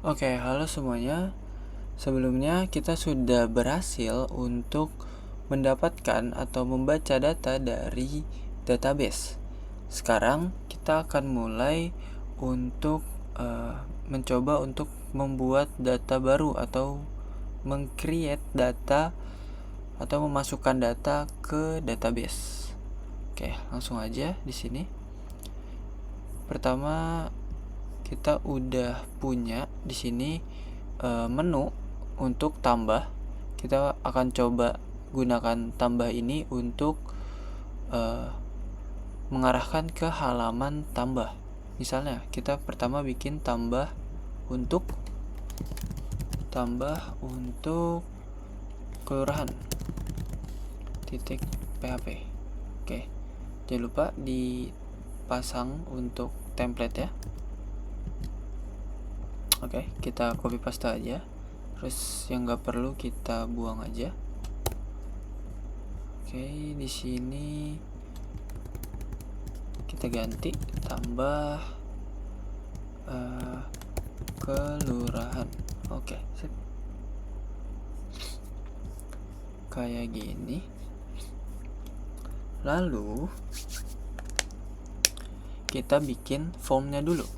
Oke, halo semuanya. Sebelumnya kita sudah berhasil untuk mendapatkan atau membaca data dari database. Sekarang kita akan mulai untuk mencoba untuk membuat data baru atau meng-create data atau memasukkan data ke database. Oke, langsung aja di sini. Pertama, kita udah punya di sini menu untuk tambah. Kita akan coba gunakan tambah ini untuk mengarahkan ke halaman tambah. Misalnya kita pertama bikin tambah untuk kelurahan titik php. Oke, jangan lupa dipasang untuk template ya. Oke, kita copy paste aja. Terus yang nggak perlu kita buang aja. Oke, di sini kita ganti tambah kelurahan. Oke, sip. Kayak gini. Lalu kita bikin formnya dulu.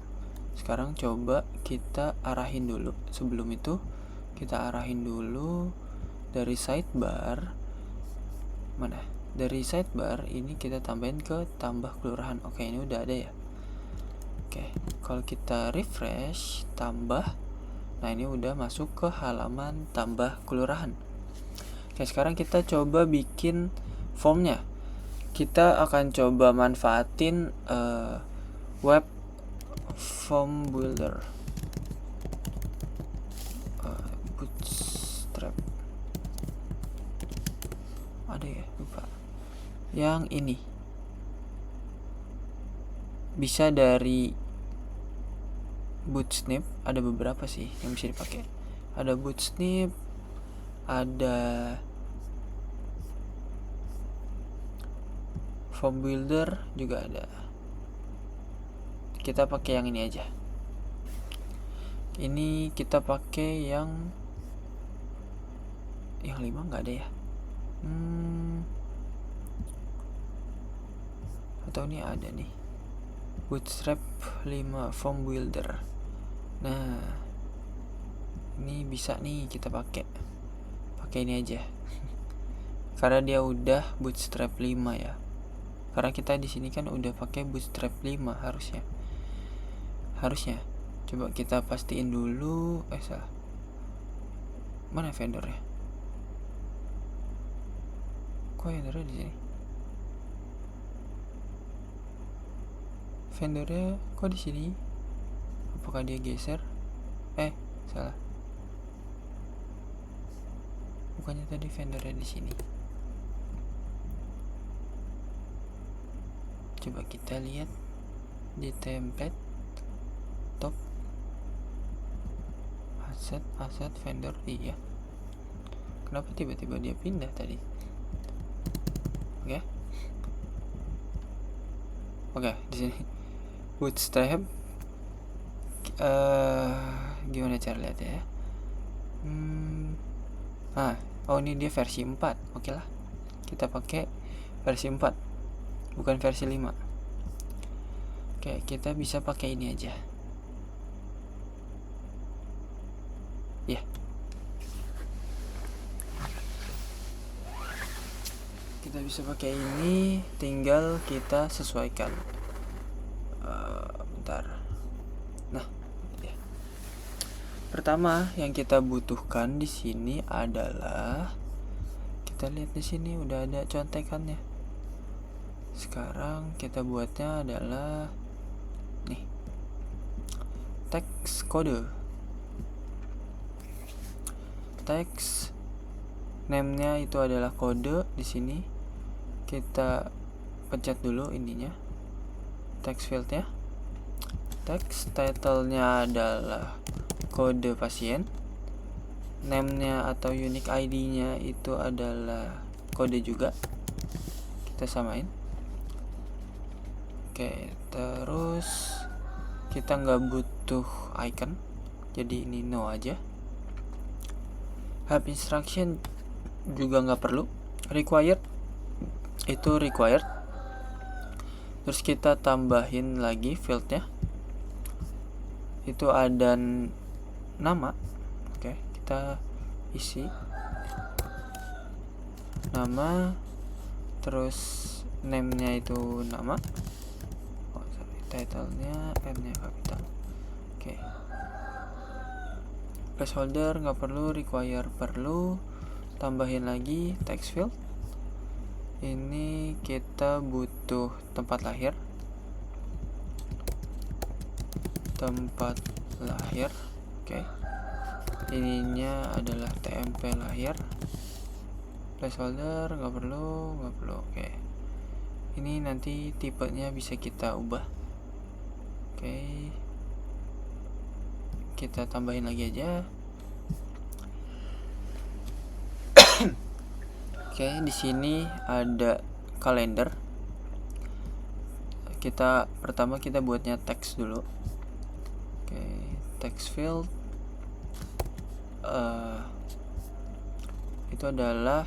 Sekarang coba kita arahin dulu. Sebelum itu kita arahin dulu dari sidebar. Mana? Dari sidebar ini kita tambahin ke tambah kelurahan. Oke, ini udah ada ya. Oke, kalau kita refresh tambah, nah ini udah masuk ke halaman tambah kelurahan. Oke, sekarang kita coba bikin formnya. Kita akan coba manfaatin web form builder, bootstrap. Ada ya, lupa. Yang ini bisa dari Bootsnip, ada beberapa sih yang bisa dipakai. Ada Bootsnip, ada form builder juga ada. Kita pakai yang ini aja. Ini kita pakai yang 5 nggak ada ya. Atau ini ada nih, Bootstrap 5 form builder. Nah, ini bisa nih kita pakai ini aja. Karena dia udah Bootstrap 5 ya. Karena kita di sini kan udah pakai Bootstrap 5 harusnya. Coba kita pastiin dulu. Salah. Mana vendornya? Kok vendornya di sini? Vendornya kok di sini? Apakah dia geser? Salah. Bukannya tadi vendornya di sini. Coba kita lihat di template top aset vendor. Iya. Kenapa tiba-tiba dia pindah tadi? Oke, di sini Bootstrap. Gimana cara lihat ya? Ini dia versi 4. Oke lah, kita pakai versi 4, bukan versi 5. Oke, kita bisa pakai ini aja ya. Kita bisa pakai ini, tinggal kita sesuaikan. Bentar. Nah, ya. Pertama yang kita butuhkan di sini adalah, kita lihat di sini udah ada contekannya. Sekarang kita buatnya adalah nih, teks kode. Teks name-nya itu adalah kode di sini. Kita pencet dulu ininya, text field-nya. Text title-nya adalah kode pasien. Name-nya atau unique ID-nya itu adalah kode juga. Kita samain. Oke, terus kita nggak butuh icon. jadi ini no aja. Help instruction juga nggak perlu. Required itu required. Terus kita tambahin lagi fieldnya, itu ada nama. Oke, kita isi nama, terus name-nya itu nama. Title-nya N-nya kapital. Oke. Placeholder nggak perlu, require perlu. Tambahin lagi text field. Ini kita butuh tempat lahir. Tempat lahir. Oke. Ininya adalah TMP lahir. Placeholder nggak perlu. Oke. Ini nanti tipenya bisa kita ubah. Oke, kita tambahin lagi aja. Oke, di sini ada kalender. Pertama kita buatnya teks dulu. Oke, text field itu adalah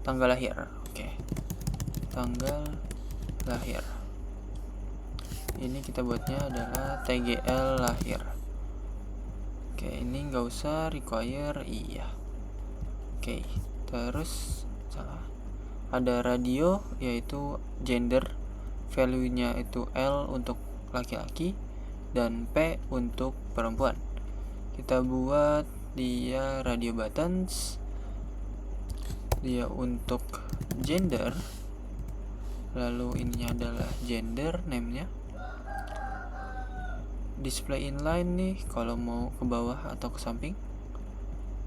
tanggal lahir. Oke, tanggal lahir. Ini kita buatnya adalah TGL lahir. Oke, ini nggak usah, require iya. Oke, terus salah. Ada radio, yaitu gender, value-nya itu L untuk laki-laki dan P untuk perempuan. Kita buat dia radio buttons, dia untuk gender, lalu ininya adalah gender, name-nya. Display inline nih kalau mau ke bawah atau ke samping.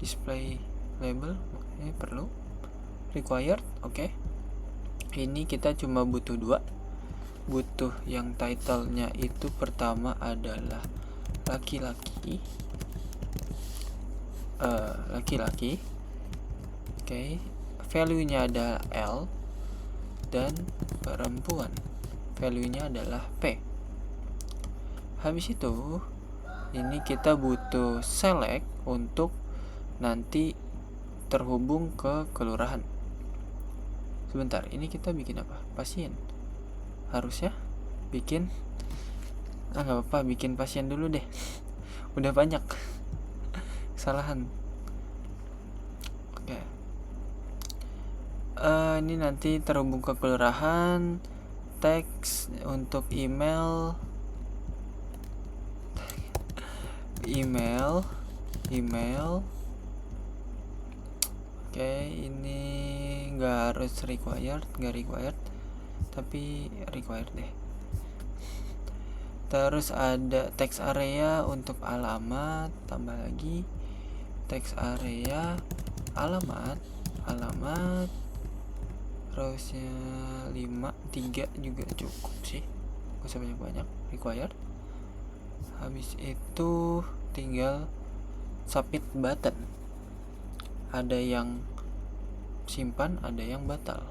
Display label ini perlu. Required, oke. Ini kita cuma butuh 2. Butuh yang title-nya itu pertama adalah laki-laki. Laki-laki. Oke. Value-nya adalah L dan perempuan. Value-nya adalah P. Habis itu ini kita butuh select untuk nanti terhubung ke kelurahan. Sebentar, ini kita bikin apa? Pasien. Harusnya bikin nggak apa-apa, bikin pasien dulu deh. Udah banyak kesalahan. Oke. Ini nanti terhubung ke kelurahan. Teks untuk email. Oke, ini nggak harus required, tapi required deh. Terus ada text area untuk alamat, tambah lagi text area alamat, terusnya 3 juga cukup sih, gak usah banyak required. Habis itu tinggal submit button. Ada yang simpan, ada yang batal,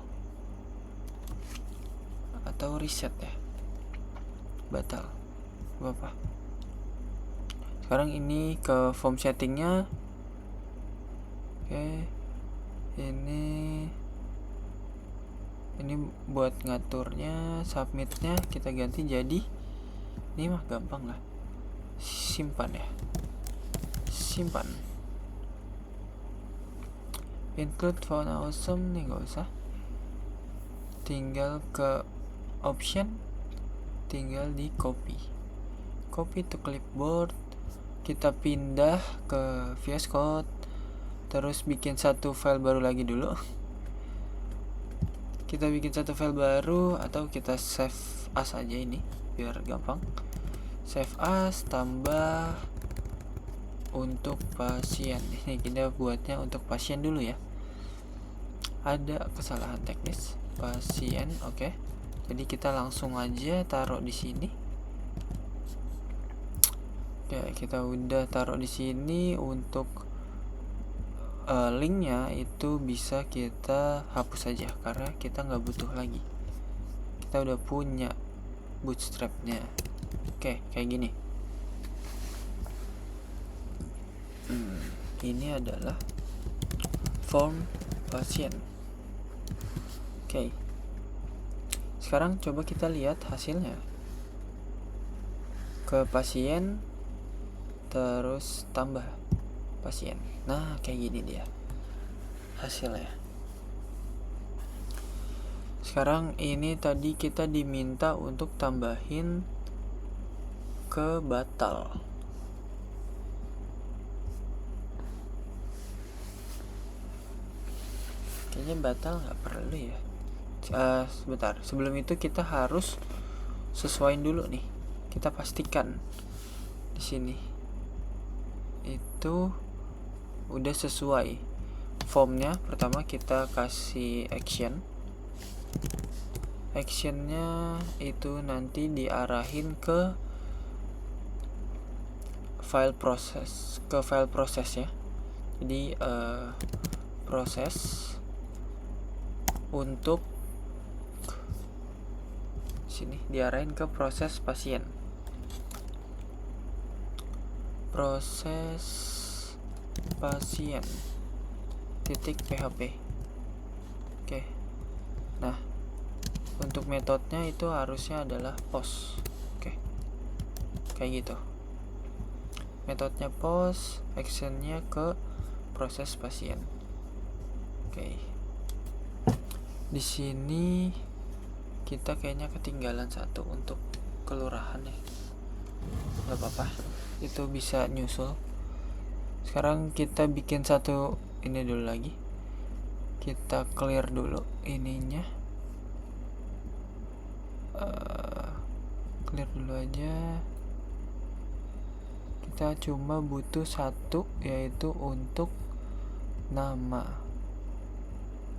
atau reset ya. Batal apa? Sekarang ini ke form settingnya. Oke, ini buat ngaturnya, submitnya kita ganti jadi, ini mah gampang lah, simpan ya, simpan. Include found awesome nih nggak usah, tinggal ke option, tinggal di copy to clipboard. Kita pindah ke VS Code, terus bikin satu file baru lagi dulu. Kita bikin satu file baru, atau kita save as aja ini biar gampang. Save as tambah untuk pasien. Ini kita buatnya untuk pasien dulu ya. Ada kesalahan teknis pasien, oke. Jadi kita langsung aja taruh di sini. Ya, kita udah taruh di sini. Untuk linknya itu bisa kita hapus aja karena kita nggak butuh lagi. Kita udah punya bootstrapnya. Oke, kayak gini. Ini adalah form pasien. Oke. Sekarang coba kita lihat hasilnya. Ke pasien, terus tambah pasien. Nah, kayak gini dia hasilnya. Sekarang ini tadi kita diminta untuk tambahin ke batal. Kayaknya batal nggak perlu ya. Sebentar, sebelum itu kita harus sesuaiin dulu nih. Kita pastikan di sini itu udah sesuai formnya. Pertama kita kasih actionnya itu nanti diarahin ke file proses ya. Jadi proses untuk sini diarahin ke proses pasien, titik php. Oke. Nah, untuk metodenya itu harusnya adalah post. Oke. Kayak gitu. Metodenya post, actionnya ke proses pasien. Oke. Di sini kita kayaknya ketinggalan satu untuk kelurahan ya. Gak apa-apa, itu bisa nyusul. Sekarang kita bikin satu ini dulu lagi. Kita clear dulu ininya. Clear dulu aja. Kita cuma butuh satu, yaitu untuk nama.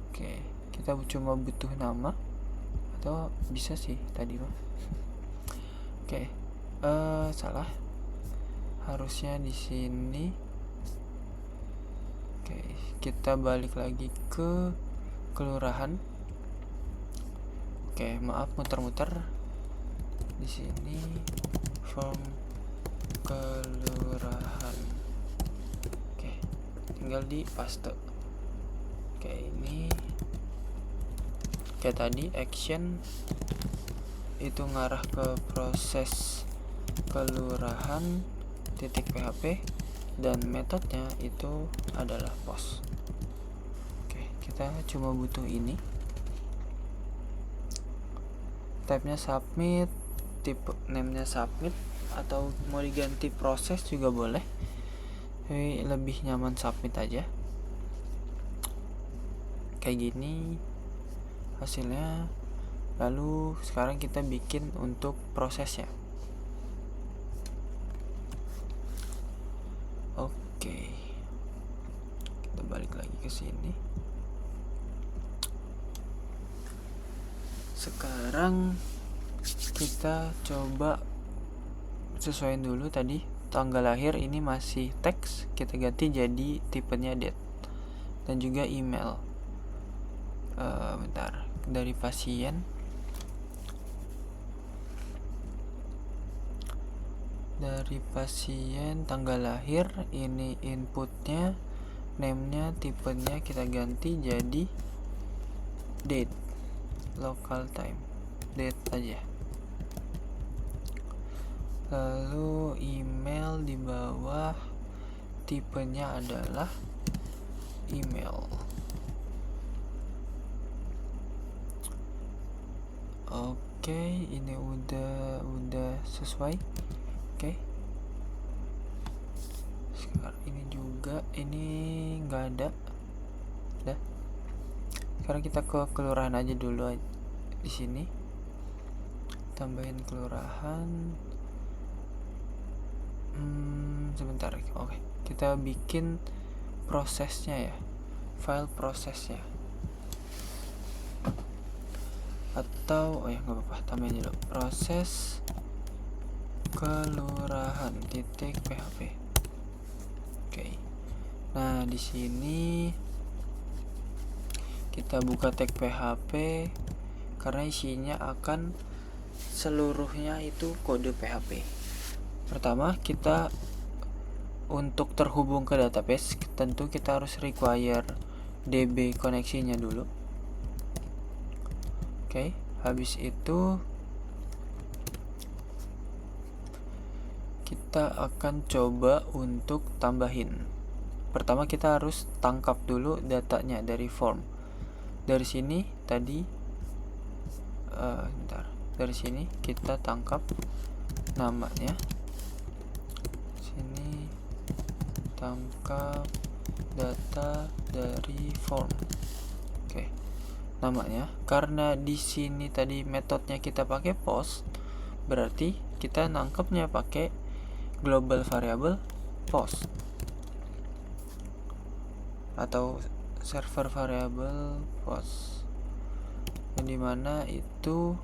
Oke, kita cuma butuh nama, atau bisa sih tadi mah. Oke, salah. Harusnya di sini. Oke, kita balik lagi ke kelurahan. Oke, maaf muter-muter. Di sini form kelurahan. Oke, tinggal di paste. Oke, ini kayak tadi action itu ngarah ke proses kelurahan titik php dan metodenya itu adalah post. Oke, kita cuma butuh ini. Type-nya submit, tipe name-nya submit, atau mau diganti proses juga boleh. Tapi lebih nyaman submit aja. Kayak gini hasilnya. Lalu sekarang kita bikin untuk prosesnya. Oke, kita balik lagi ke sini. Sekarang kita coba sesuaiin dulu tadi tanggal lahir ini masih teks, kita ganti jadi tipenya date dan juga email. Bentar, dari pasien tanggal lahir ini inputnya, name-nya, tipenya kita ganti jadi date, local time, date aja. Lalu email di bawah, tipenya adalah email. Oke, ini udah sesuai. Oke. Sekarang ini juga nggak ada. Udah. Sekarang kita ke kelurahan aja dulu di sini. Tambahin kelurahan. Sebentar. Oke, kita bikin prosesnya ya. File prosesnya. Atau nggak apa-apa, tambahin dulu proses kelurahan titik php. Oke. Nah, di sini kita buka tag php karena isinya akan seluruhnya itu kode php. Pertama kita untuk terhubung ke database tentu kita harus require DB koneksinya dulu. Oke, habis itu kita akan coba untuk tambahin. Pertama kita harus tangkap dulu datanya dari form. Dari sini tadi dari sini kita tangkap namanya. Sini tangkap data dari form. Oke. Namanya, karena di sini tadi metodenya kita pakai post, berarti kita nangkepnya pakai global variable post atau server variable post, yang dimana itu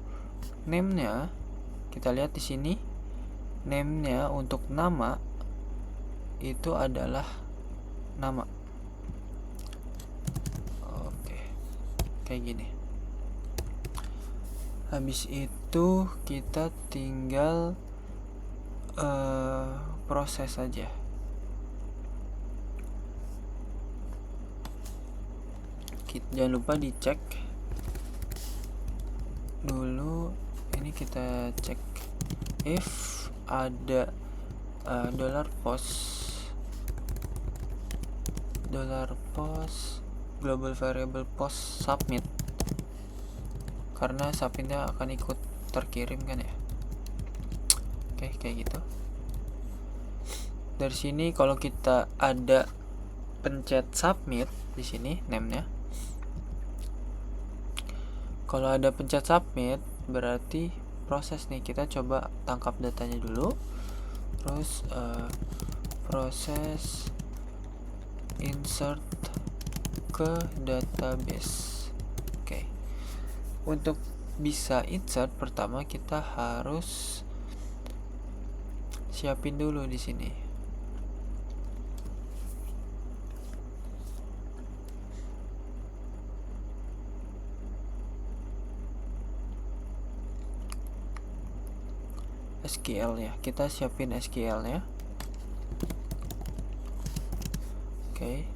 name-nya kita lihat di sini, name-nya untuk nama itu adalah nama. Oke, kayak gini. Habis itu kita tinggal proses aja. Jangan lupa dicek dulu. Ini kita cek if ada $post global variable post submit, karena submitnya akan ikut terkirim kan ya. Oke, kayak gitu. Dari sini kalau kita ada pencet submit di sini name-nya, kalau ada pencet submit berarti proses nih. Kita coba tangkap datanya dulu, terus proses insert ke database. Oke. Untuk bisa insert, pertama kita harus siapin dulu di sini. SQL ya, kita siapin SQL ya. Oke.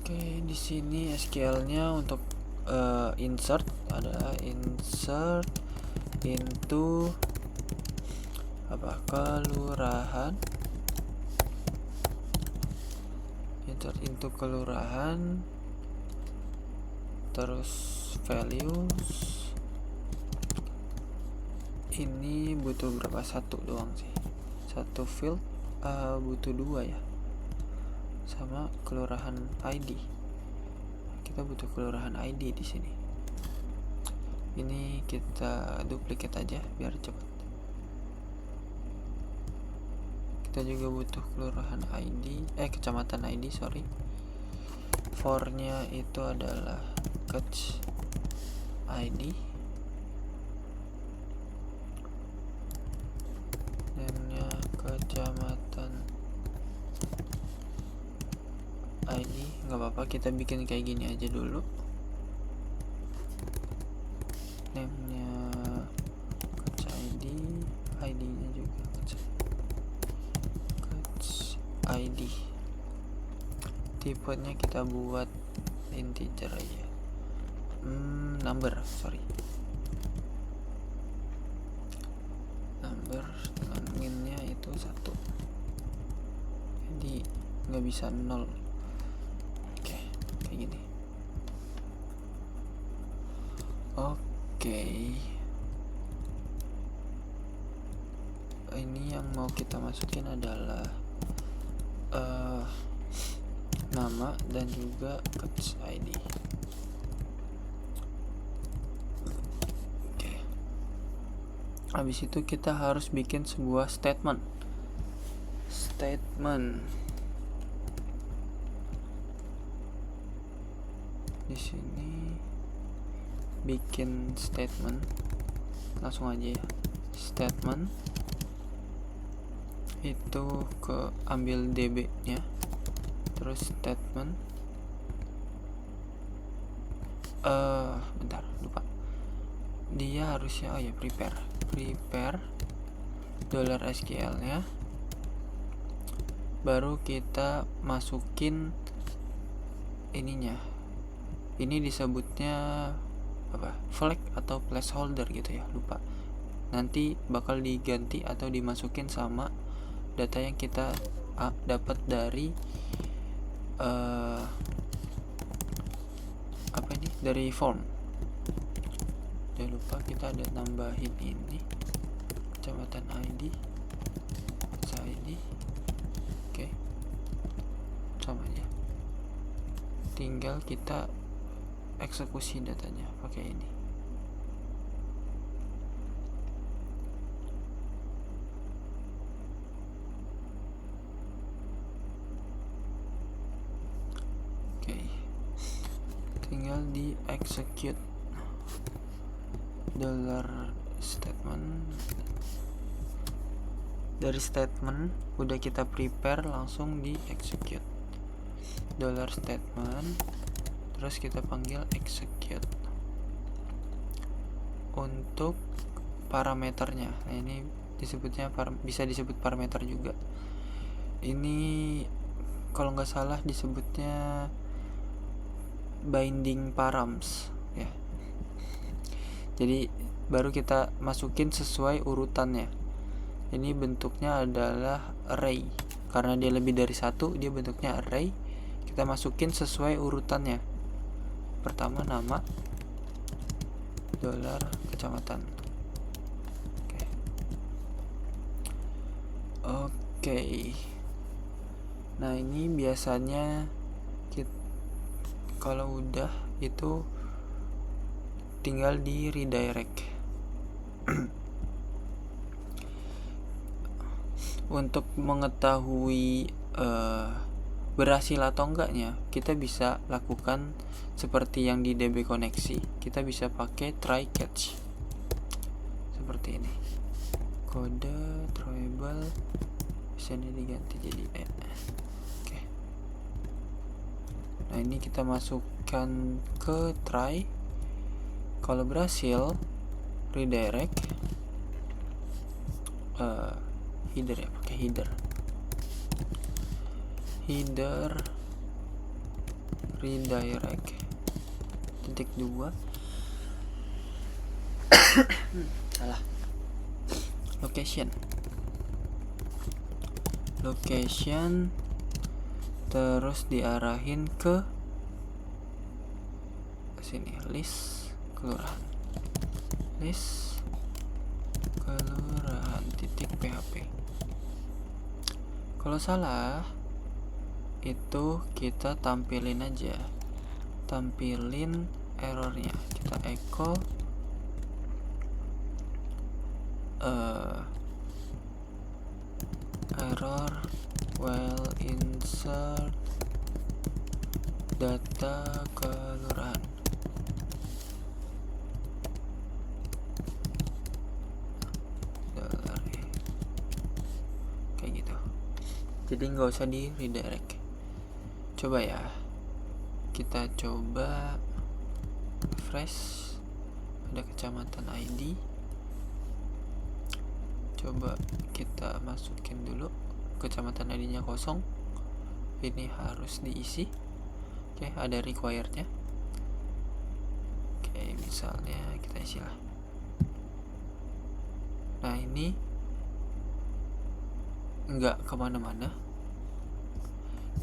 Oke, di sini SQL-nya untuk insert adalah insert into kelurahan, insert into kelurahan, terus values. Ini butuh berapa? Satu doang sih, satu field. Butuh dua ya, sama kelurahan ID. Kita butuh kelurahan ID di sini. Ini kita duplicate aja biar cepat. Kita juga butuh kelurahan ID, kecamatan ID, sorry. For-nya itu adalah kec ID. Name-nya kecamatan ID. Nggak apa-apa, kita bikin kayak gini aja dulu. Name-nya kec ID, ID-nya juga kec ID. Tipenya kita buat integer aja. Number, sorry. Number dengan min-nya itu 1. Jadi nggak bisa 0. Oke, kayak gini. Oke. Ini yang mau kita masukin adalah nama dan juga kec ID. Oke. Habis itu kita harus bikin sebuah statement. Di sini bikin statement, langsung aja ya. Statement itu ambil db nya, terus statement bentar, lupa, dia harusnya prepare $SQL nya, baru kita masukin ininya. Ini disebutnya apa, flag atau placeholder gitu ya, lupa. Nanti bakal diganti atau dimasukin sama data yang kita dapat dari dari form. Jangan lupa kita ada nambahin ini kecamatan ID, oke, sama aja. Tinggal kita eksekusi datanya pakai ini. Oke, tinggal di execute $statement. Dari statement udah kita prepare, langsung di execute $statement, terus kita panggil execute. Untuk parameternya, nah ini disebutnya bisa disebut parameter juga. Ini kalau nggak salah disebutnya binding params ya. Jadi baru kita masukin sesuai urutannya. Ini bentuknya adalah array, karena dia lebih dari satu, dia bentuknya array. Kita masukin sesuai urutannya. Pertama nama, $kecamatan. Oke. Nah ini biasanya kalau udah itu tinggal di redirect. Untuk mengetahui berhasil atau enggaknya, kita bisa lakukan seperti yang di DB koneksi. Kita bisa pakai try catch seperti ini. Kode throwable bisa diganti jadi oke. Nah ini kita masukkan ke try. Kalau berhasil, redirect header ya, pakai header redirect .2 salah, location terus diarahin ke sini, list kelurahan .php. Kalau salah itu kita tampilin errornya. Kita echo error while insert data kelurahan. Kayak gitu. Jadi nggak usah di redirect. Coba ya, kita coba refresh. Ada kecamatan ID. Coba kita masukin dulu kecamatan ID-nya kosong. Ini harus diisi. Oke, ada required-nya. Oke, misalnya kita isi lah. Nah ini nggak kemana-mana,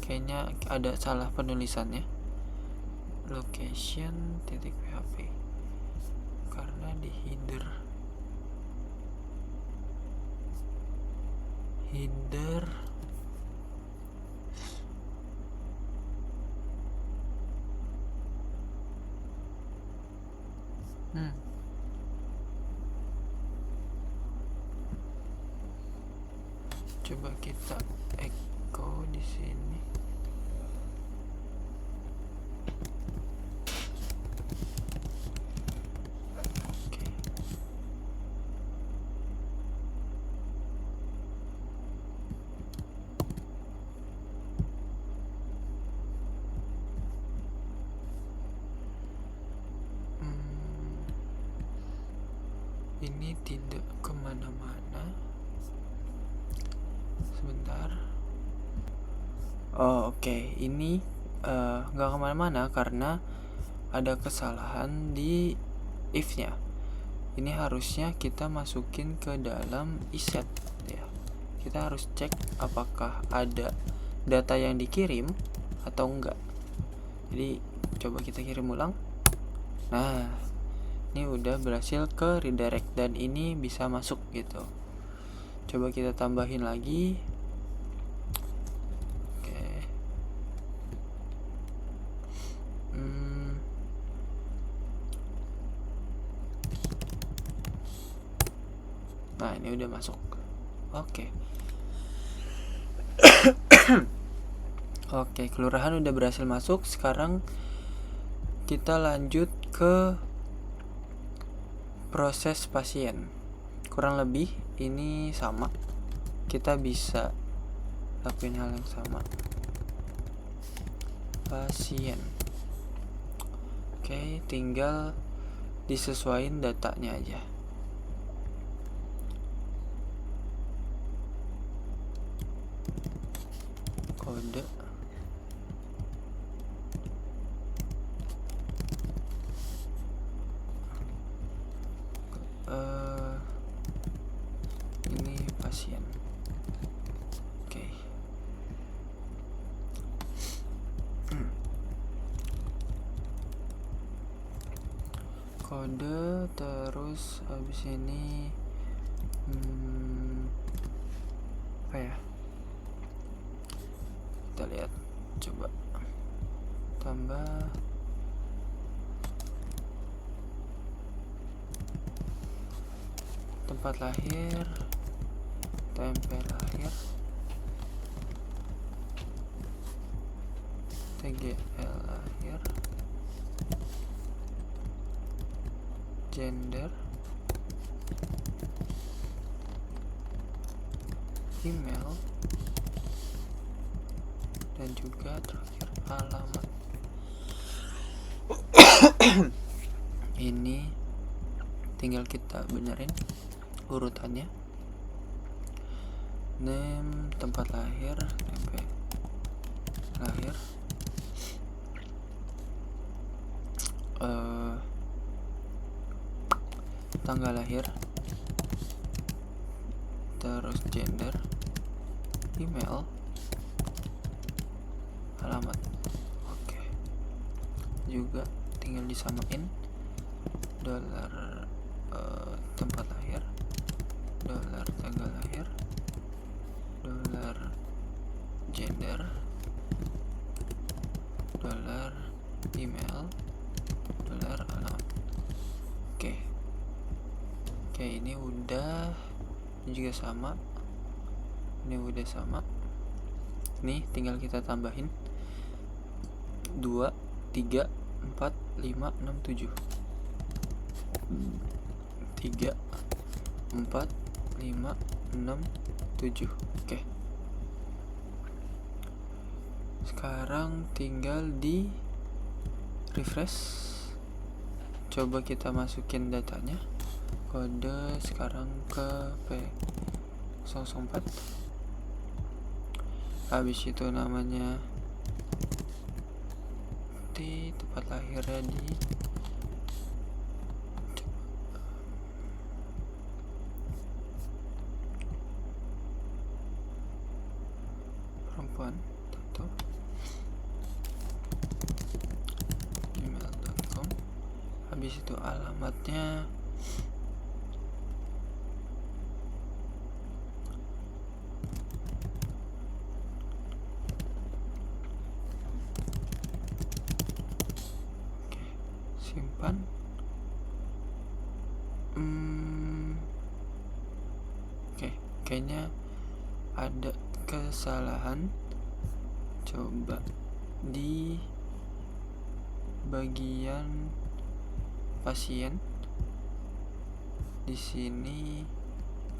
kayaknya ada salah penulisannya. Location.php karena di header coba kita echo di sini. ini tidak kemana-mana. Sebentar. Oke. Ini nggak kemana-mana karena ada kesalahan di if-nya. Ini harusnya kita masukin ke dalam iset ya. Kita harus cek apakah ada data yang dikirim atau enggak. Jadi coba kita kirim ulang. Nah, ini udah berhasil ke redirect dan ini bisa masuk gitu. Coba kita tambahin lagi. Oke. Nah, ini udah masuk. Oke. Oke, kelurahan udah berhasil masuk. Sekarang kita lanjut ke proses pasien. Kurang lebih ini sama. Kita bisa lakuin hal yang sama. Pasien. Oke, tinggal disesuaikan datanya aja. Kode ini pasien. Oke. Kode terus habis ini apa ya? Kita lihat, coba tambah tempat lahir, tempel lahir, TGL lahir, gender, email, dan juga terakhir alamat. Ini tinggal kita benerin urutannya. Name, tempat lahir, tempel lahir, tanggal lahir, terus gender, email, alamat. Oke. Juga tinggal disamain dolar tempat lahir, dolar tanggal lahir, dolar gender, dolar email, dolar alamat. Oke, ini udah. Ini juga sama. Ini udah sama. Nih tinggal kita tambahin 2, 3, 4, 5, 6, 7. 3, 4, 5, 6, 7. Oke. Sekarang tinggal di refresh. Coba kita masukin datanya. Kode sekarang ke P04. Habis itu namanya di tempat lahirnya di perempuan atau email.com. Habis itu alamatnya simpan. Oke, kayaknya ada kesalahan. Coba di bagian pasien di sini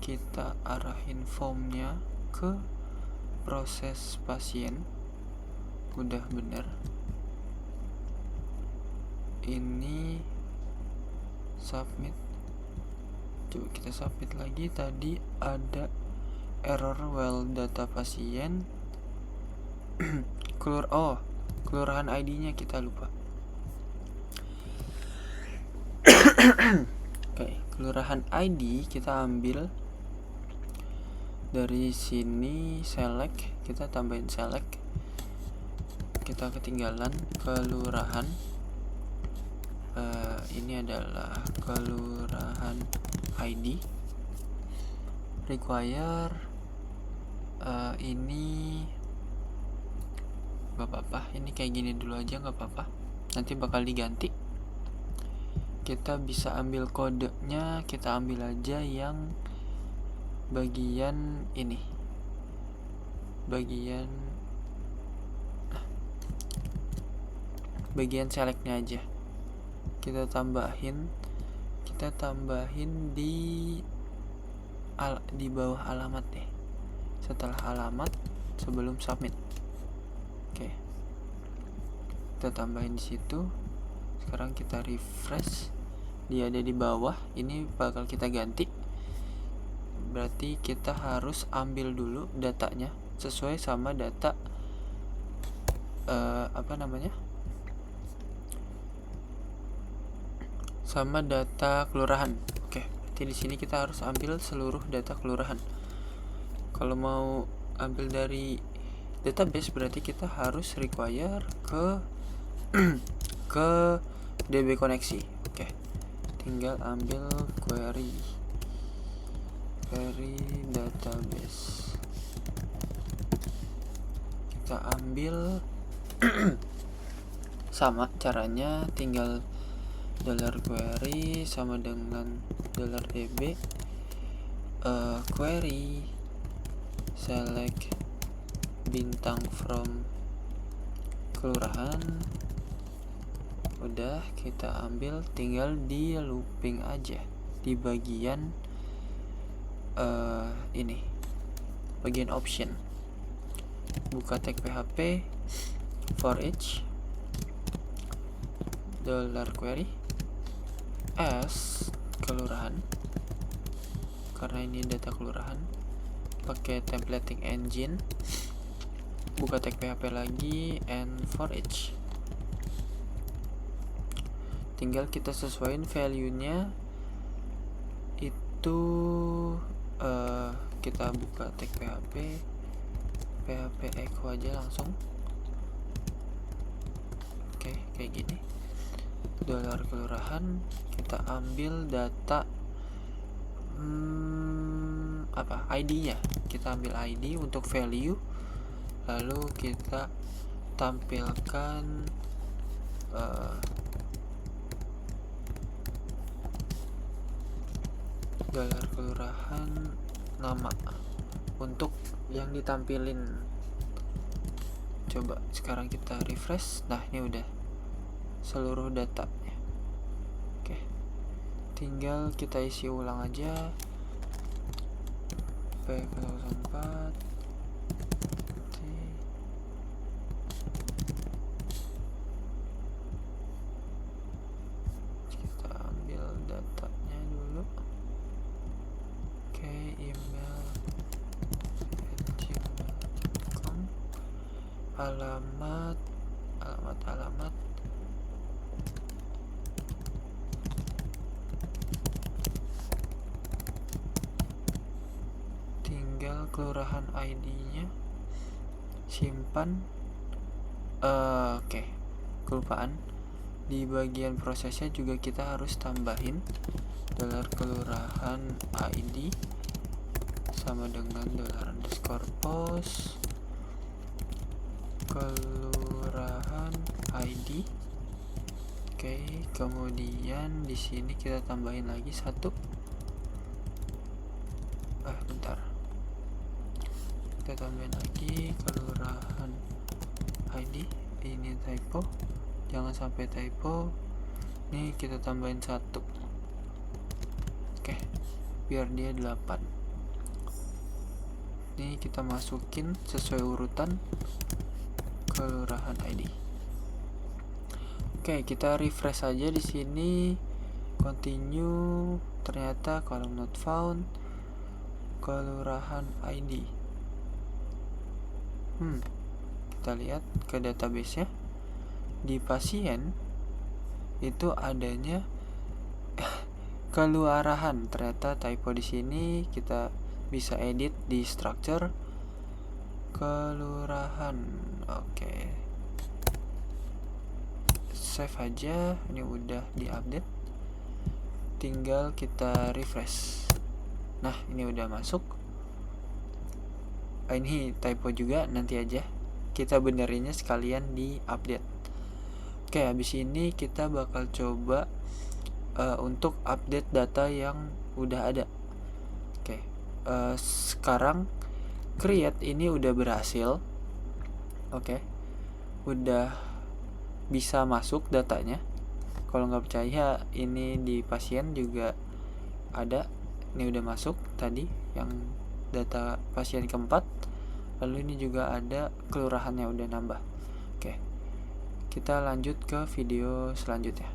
kita arahin formnya ke proses pasien. Udah bener. Ini submit, Coba kita submit lagi. Tadi ada error while data pasien. Kelurahan ID-nya kita lupa. Oke, kelurahan ID kita ambil dari sini, select, kita tambahin select. Kita ketinggalan kelurahan. Ini adalah kelurahan ID. Require ini gak apa-apa, ini kayak gini dulu aja, gak apa-apa, nanti bakal diganti. Kita bisa ambil kodenya, kita ambil aja yang bagian ini, bagian selectnya aja. Kita tambahin di bawah alamat deh, setelah alamat, sebelum submit. Oke, kita tambahin di situ. Sekarang kita refresh, dia ada di bawah. Ini bakal kita ganti, berarti kita harus ambil dulu datanya sesuai sama data sama data kelurahan. Oke, berarti di sini kita harus ambil seluruh data kelurahan. Kalau mau ambil dari database berarti kita harus require ke DB koneksi. Oke, tinggal ambil query database. Kita ambil sama caranya, tinggal $query sama dengan $db query select bintang from kelurahan. Udah, kita ambil, tinggal di looping aja di bagian ini, bagian option. Buka tag PHP for each $query as kelurahan, karena ini data kelurahan, pakai templating engine. Buka tag PHP lagi and for each. Tinggal kita sesuaiin value-nya itu. Kita buka tag PHP echo aja langsung. Oke, kayak gini. $kelurahan, kita ambil data ID-nya. Kita ambil ID untuk value, lalu kita tampilkan $kelurahan nama untuk yang ditampilin. Coba sekarang kita refresh. Nah, ini udah seluruh datanya. Oke, tinggal kita isi ulang aja. P04 kita ambil datanya dulu. Oke, email @gmail.com, alamat tinggal kelurahan ID-nya simpan. Oke, kelupaan, di bagian prosesnya juga kita harus tambahin $kelurahan ID sama dengan $_post kelurahan ID. Oke, kemudian di sini kita tambahin lagi satu. Bentar. Kita tambahin lagi kelurahan ID. Ini typo, jangan sampai typo. Nih kita tambahin satu. Oke, biar dia 8. Ini kita masukin sesuai urutan kelurahan ID. Oke, kita refresh aja di sini, continue. ternyata kolom not found, kelurahan ID. Kita lihat ke database-nya. Di pasien itu adanya kelurahan, ternyata typo di sini. Kita bisa edit di structure kelurahan. Oke. Save aja, ini udah diupdate. Tinggal kita refresh. Nah, ini udah masuk. Ini typo juga, nanti aja kita benerinnya sekalian di update. Oke, habis ini kita bakal coba untuk update data yang udah ada. Oke, sekarang create ini udah berhasil. Oke, udah bisa masuk datanya. Kalau nggak percaya, ini di pasien juga ada. Ini udah masuk tadi yang data pasien keempat. Lalu ini juga ada kelurahannya udah nambah. Oke, kita lanjut ke video selanjutnya.